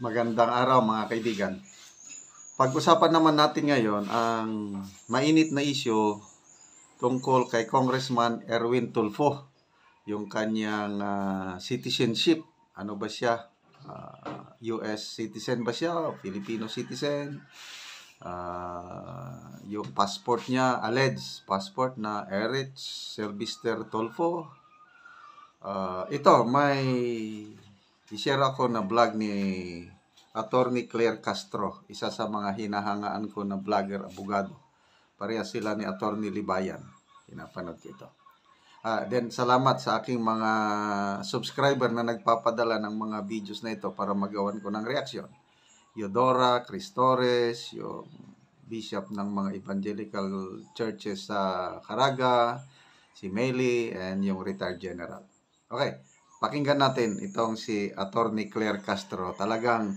Magandang araw mga kaibigan. Pag-usapan naman natin ngayon ang mainit na issue tungkol kay Congressman Erwin Tulfo. Yung kanyang citizenship. Ano ba siya? US citizen ba siya? Filipino citizen? Yung passport niya, alleged passport na Erich Sylvester Tulfo. Ito, may i-share ako na vlog ni Attorney Claire Castro, isa sa mga hinahangaan ko na vlogger, abogado. Pareha sila ni Attorney Libayan. Pinapanood ko ito. Then salamat sa aking mga subscriber na nagpapadala ng mga videos na ito para magawan ko ng reaksyon. Eudora, Chris Torres, yung bishop ng mga evangelical churches sa Caraga, si Meli, and yung retired general. Okay, pakinggan natin itong si Attorney Claire Castro. Talagang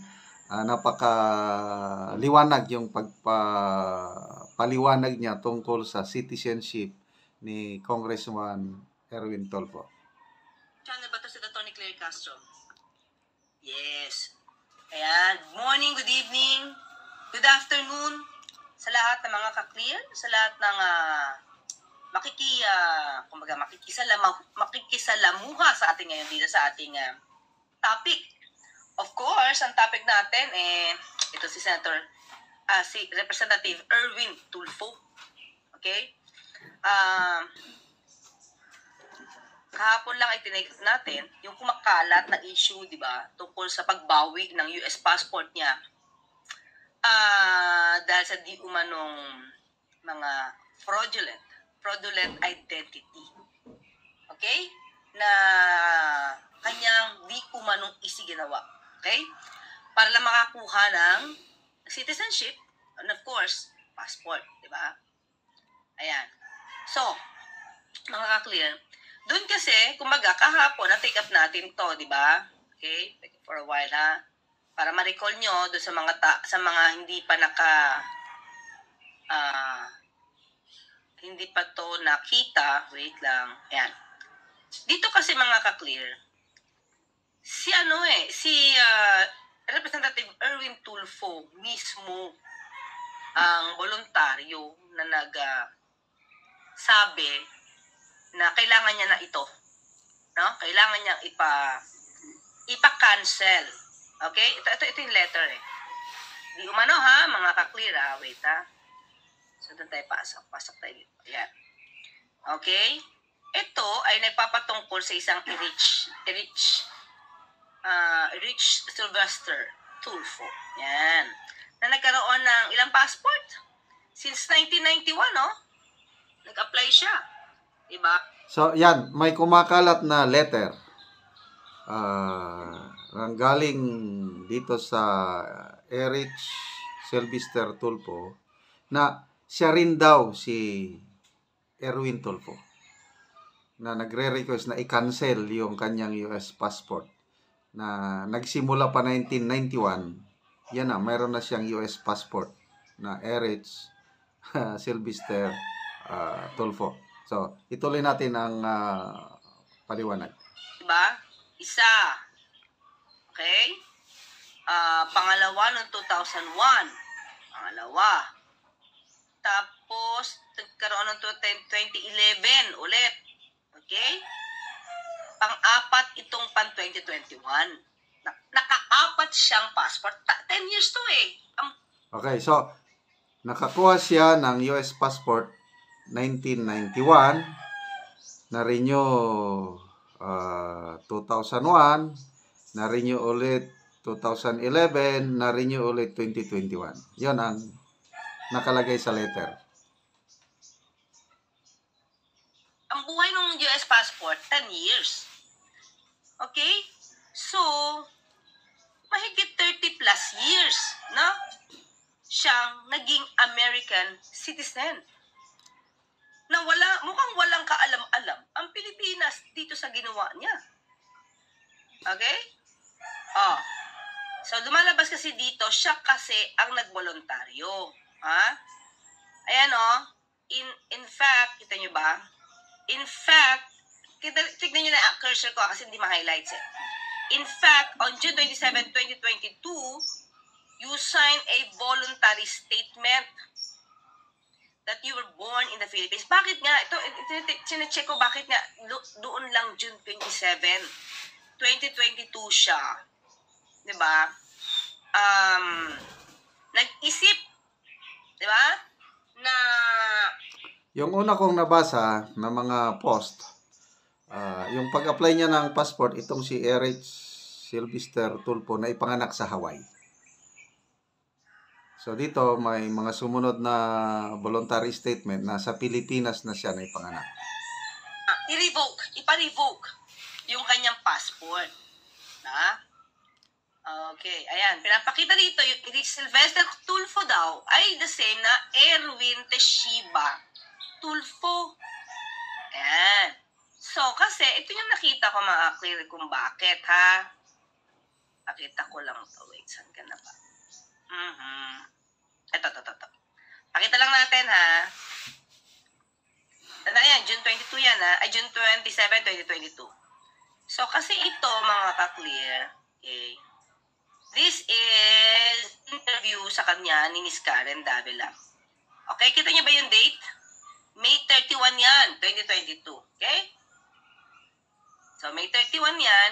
napakaliwanag yung pagpaliwanag niya tungkol sa citizenship ni Congressman Erwin Tulfo. Channel ba ito si Attorney Claire Castro? Yes. Ayan. Good morning, good evening, good afternoon sa lahat ng mga ka-clear, sa lahat ng makikisalamuha sa ating ngayon dito sa ating topic. Of course, ang topic natin ito si si Representative Erwin Tulfo. Okay? Kahapon lang ay tinake natin yung kumakalat na issue, di ba, tungkol sa pagbawi ng US passport niya dahil sa di umanong mga fraudulent identity. Okay? Na kanyang di umanong isiginawa. Okay? Para lang makakuha ng citizenship and of course, passport. Di ba? Ayan. So, mga ka-clear, doon kasi, kumbaga, kahapon, na-take up natin to, di ba? Okay? For a while, ha? Para ma-recall nyo doon sa mga hindi pa hindi pa to nakita. Wait lang. Ayan. Dito kasi mga ka-clear, si Representative Erwin Tulfo mismo ang voluntaryo na nagsabi na kailangan niya na ito. No? Kailangan niyang ipa-cancel. Okay? Ito yung letter Di umano ha, mga ka-clear ha. Wait ha. So, doon tayo pasok tayo dito. Ayan. Okay? Ito ay nagpapatungkol sa isang Erich Sylvester Tulfo. Yan. Na nagkaroon ng ilang passport? Since 1991, no? Nag-apply siya. Diba? So, yan. May kumakalat na letter. Galing dito sa Erich Sylvester Tulfo na siya rin daw si Erwin Tulfo na nagre-request na i-cancel yung kanyang US passport na nagsimula pa 1991. Yan na, mayroon na siyang US passport na Erich Sylvester Tulfo. So, ituloy natin ang paliwanag. Diba? Isa. Okay? Pangalawa noong 2001. Pangalawa. Tapos, nagkaroon ng 2011 ulit. Okay? Pang-apat itong pan-2021. Naka-apat siyang passport. 10 years to Okay, so, nakakuha siya ng US passport 1991, na-renew 2001, na-renew ulit 2011, na-renew ulit 2021. Yon ang nakalagay sa letter. Ang buhay ng US passport, 10 years. Okay? So, mahigit 30 plus years, no? Siyang naging American citizen. Na mukhang walang kaalam-alam ang Pilipinas dito sa ginawa niya. Okay? So, lumalabas kasi dito, siya kasi ang nagboluntaryo. Ha? Ayan in fact, kita nyo ba? In fact, tignan nyo na ang cursor ko kasi hindi ma-highlights In fact, on June 27, 2022, you signed a voluntary statement that you were born in the Philippines. Bakit nga? Ito sinecheck ko bakit nga doon lang June 27, 2022 siya. 'Di ba? Nag-isip, 'di ba? Na Yung una kong nabasa na mga post, yung pag-apply niya ng passport, itong si Eric Sylvester Tulfo na ipanganak sa Hawaii. So dito may mga sumunod na voluntary statement na sa Pilipinas na siya na ipanganak. ipa-revoke yung kanyang passport. Na? Okay, ayan. Pinapakita dito, yung Sylvester Tulfo daw ay the same na Erwin Teshiba Tulfo. Ayan. So, kasi ito yung nakita ko mga clear kung bakit, ha? Pakita ko lang ito. Wait, saan ka na ba? Ito. Pakita lang natin, ha? Tanda yan, June 22 yan, ha? Ay, June 27, 2022. So, kasi ito, mga ka-clear, okay, this is interview sa kanya ni Miss Karen Davila. Okay, kita niyo ba yung date? May 31 yan, 2022. Okay? So, May 31 yan,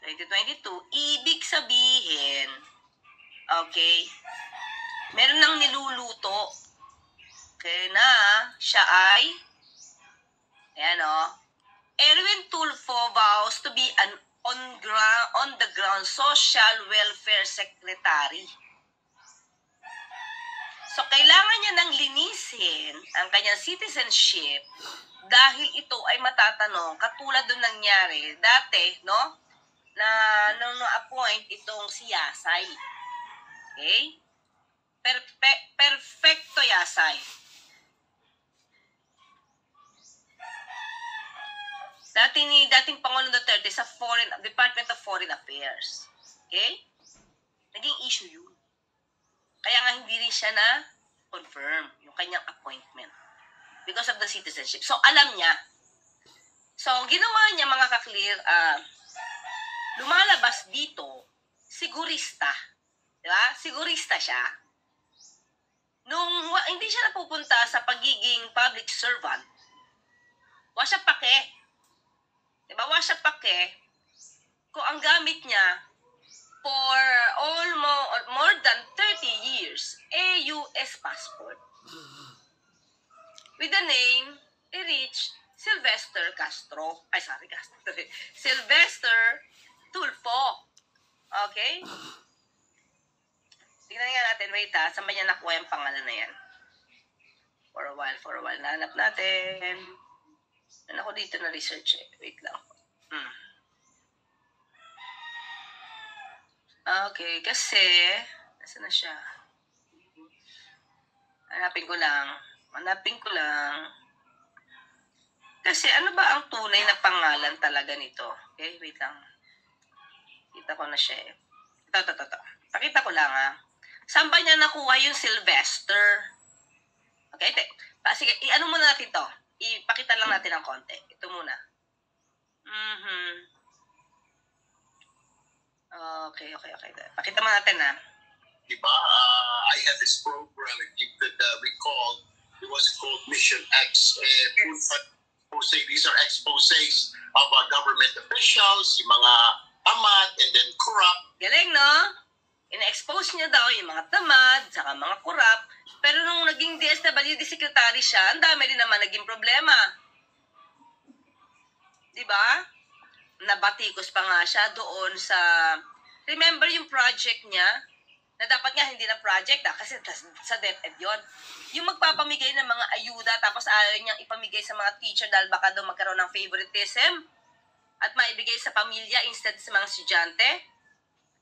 2022. Ibig sabihin, okay, meron nang niluluto. Okay na, siya ay, ayan o, Erwin Tulfo vows to be an on-the-ground social welfare secretary. So, kailangan niya nang linisin ang kanyang citizenship dahil ito ay matatanong katulad doon nangyari dati, no? Na nung na-appoint itong si Yasay. Okay? Perfecto Yasay. Dating Pangulong Duterte sa Department of Foreign Affairs. Okay? Naging issue yun. Kaya nga hindi rin siya na confirm yung kanyang appointment because of the citizenship. So, alam niya. So, ginawa niya mga ka-clear, lumalabas dito, sigurista. Diba? Sigurista siya. Hindi siya napupunta sa pagiging public servant, wala siya pake. Diba? Wala siya pake kung ang gamit niya for more than 30 years, a US passport with the name Erich Sylvester Sylvester Tulfo. Okay? Tingnan nga natin, wait ha, saan ba niya nakuha yung pangalan na yan? For a while, nahanap natin. Ano ako dito na research eh? Wait lang. Okay, kasi, nasa na siya? Hanapin ko lang. Kasi ano ba ang tunay na pangalan talaga nito? Okay, wait lang. Kita ko na siya eh. Ito. Pakita ko lang ha. Saan ba niya nakuha yung Sylvester? Okay, sige, i-ano muna natin to. Ipakita lang natin ng konti. Ito muna. Okay. Pakita mo natin ha. Diba? I had this program, if you could recall, it was called Mission X. These are exposés of government officials, yung mga tamad and then corrupt. Galing, no? Ina-expose niya daw yung mga tamad, saka mga corrupt. Pero nung naging DSWD secretary siya, ang dami rin naman naging problema. Diba? Nabatikos pa nga siya doon sa... Remember yung project niya? Na dapat nga hindi na project kasi sa DepEd yun. Yung magpapamigay ng mga ayuda tapos ayaw niyang ipamigay sa mga teacher dahil baka doon magkaroon ng favoritism at maibigay sa pamilya instead sa mga estudyante.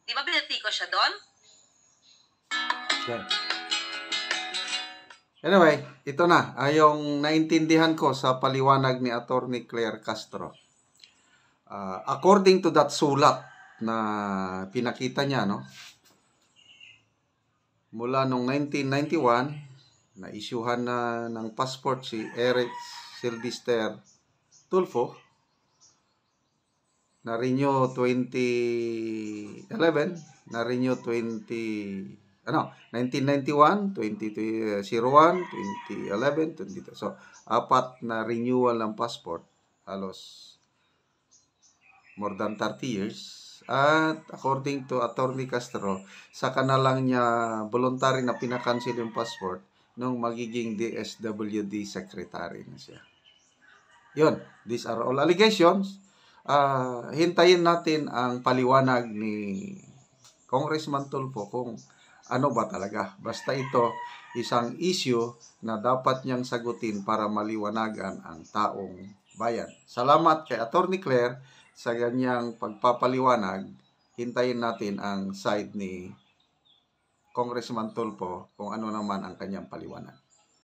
Di ba binatiko siya doon? Okay. Anyway, ito na. Yung naintindihan ko sa paliwanag ni Attorney Claire Castro. According to that sulat na pinakita niya, no? Mula noong 1991, na-issuehan na ng passport si Eric Sylvester Tulfo. na-renew 2011, na-renew 1991, 2001, 2011, 22. So, 4 na renewal ng passport, halos more than 30 years. At according to Attorney Castro, saka na lang niya voluntary na pinakancel yung passport nung magiging DSWD secretary na siya. Yun, these are all allegations. Hintayin natin ang paliwanag ni Congressman Tulfo kung ano ba talaga. Basta ito, isang issue na dapat niyang sagutin para maliwanagan ang taong bayan. Salamat kay Attorney Claire sa ganyang pagpapaliwanag. Hintayin natin ang side ni Congressman Tulfo kung ano naman ang kanyang paliwanag.